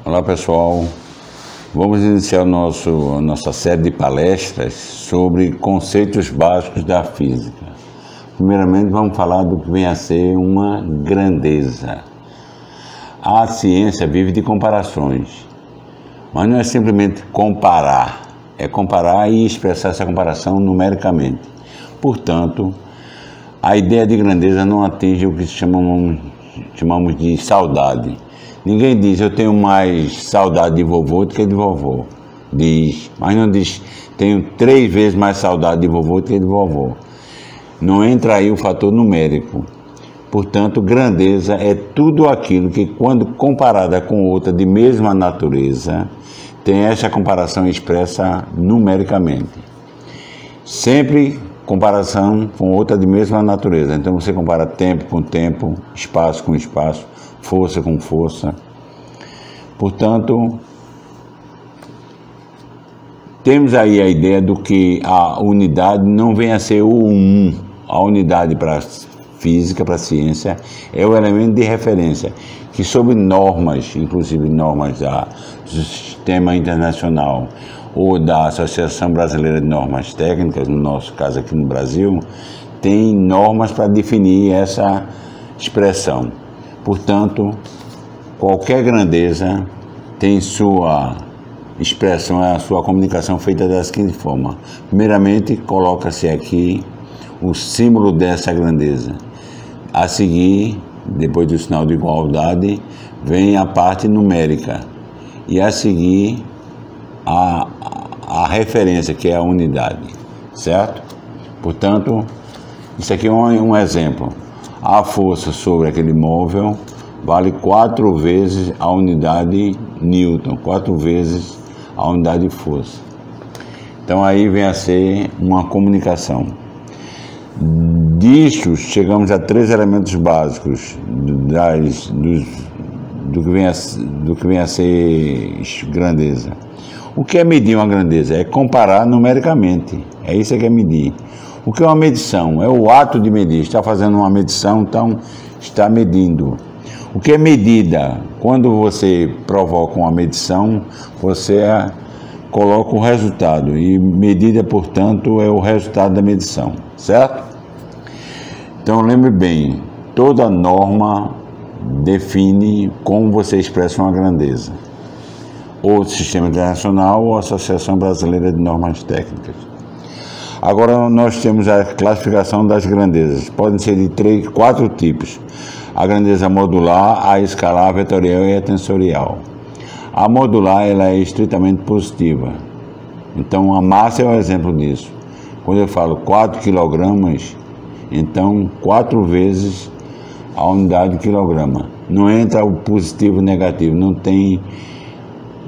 Olá pessoal, vamos iniciar nossa série de palestras sobre conceitos básicos da física. Primeiramente vamos falar do que vem a ser uma grandeza. A ciência vive de comparações, mas não é simplesmente comparar, é comparar e expressar essa comparação numericamente. Portanto, a ideia de grandeza não atinge o que chamamos de saudade. Ninguém diz, eu tenho mais saudade de vovô do que de vovô. Diz, mas não diz, tenho 3 vezes mais saudade de vovô do que de vovô. Não entra aí o fator numérico. Portanto, grandeza é tudo aquilo que, quando comparada com outra de mesma natureza, tem essa comparação expressa numericamente. Sempre comparação com outra de mesma natureza. Então você compara tempo com tempo, espaço com espaço, força com força. Portanto, temos aí a ideia do que a unidade não vem a ser o 1. A unidade para a física, para a ciência, é o elemento de referência, que sob normas, inclusive normas do Sistema Internacional ou da Associação Brasileira de Normas Técnicas, no nosso caso aqui no Brasil, tem normas para definir essa expressão. Portanto, qualquer grandeza tem sua expressão, a sua comunicação feita da seguinte forma. Primeiramente, coloca-se aqui o símbolo dessa grandeza. A seguir, depois do sinal de igualdade, vem a parte numérica. E a seguir, a referência, que é a unidade. Certo? Portanto, isso aqui é um exemplo. A força sobre aquele móvel vale 4 vezes a unidade Newton, 4 vezes a unidade de força. Então aí vem a ser uma comunicação. Disso chegamos a 3 elementos básicos do que vem a ser grandeza. O que é medir uma grandeza? É comparar numericamente. É isso que é medir. O que é uma medição? É o ato de medir. Está fazendo uma medição, então está medindo. O que é medida? Quando você provoca uma medição, você coloca o resultado. E medida, portanto, é o resultado da medição. Certo? Então lembre bem, toda norma define como você expressa uma grandeza. Ou Sistema Internacional ou Associação Brasileira de Normas Técnicas. Agora nós temos a classificação das grandezas. Podem ser de 4 tipos. A grandeza modular, a escalar, a vetorial e a tensorial. A modular ela é estritamente positiva. Então a massa é um exemplo disso. Quando eu falo 4 kg, então 4 vezes a unidade de quilograma. Não entra o positivo e o negativo, não tem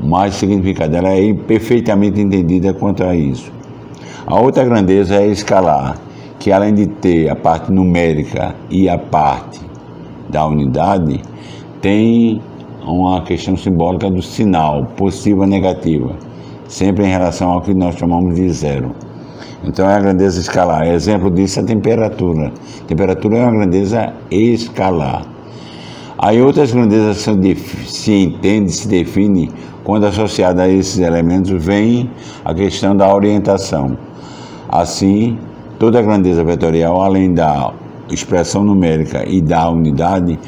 mais significado. Ela é perfeitamente entendida quanto a isso. A outra grandeza é escalar, que além de ter a parte numérica e a parte da unidade, tem uma questão simbólica do sinal, positiva ou negativa, sempre em relação ao que nós chamamos de zero. Então é a grandeza escalar. Exemplo disso é a temperatura. Temperatura é uma grandeza escalar. Aí outras grandezas se define quando associada a esses elementos vem a questão da orientação. Assim, toda grandeza vetorial, além da expressão numérica e da unidade,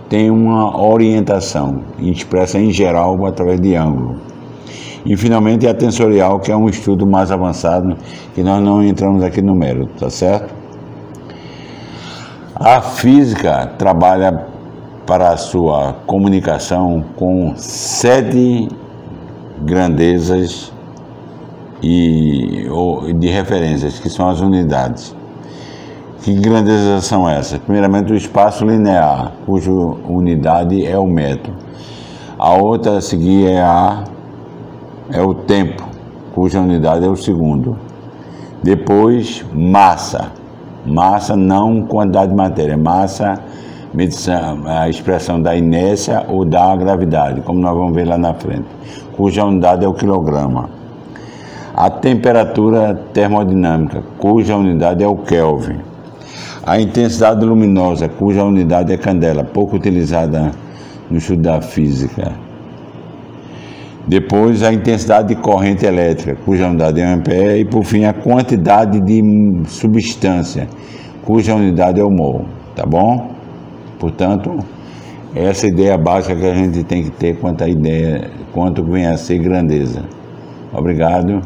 tem uma orientação, expressa em geral através de ângulo. E finalmente a tensorial, que é um estudo mais avançado, que nós não entramos aqui no mérito, tá certo? A física trabalha para a sua comunicação com 7 grandezas de referências, que são as unidades. Que grandezas são essas? Primeiramente, o espaço linear, cuja unidade é o metro. A outra a seguir é o tempo, cuja unidade é o segundo. Depois, massa. Massa não quantidade de matéria, massa, medição, a expressão da inércia ou da gravidade, como nós vamos ver lá na frente, cuja unidade é o quilograma. A temperatura termodinâmica, cuja unidade é o Kelvin. A intensidade luminosa, cuja unidade é candela, pouco utilizada no estudo da física. Depois a intensidade de corrente elétrica, cuja unidade é 1 ampere, e por fim a quantidade de substância, cuja unidade é o mol, tá bom? Portanto, essa é a ideia básica que a gente tem que ter quanto à ideia, quanto vem a ser grandeza. Obrigado.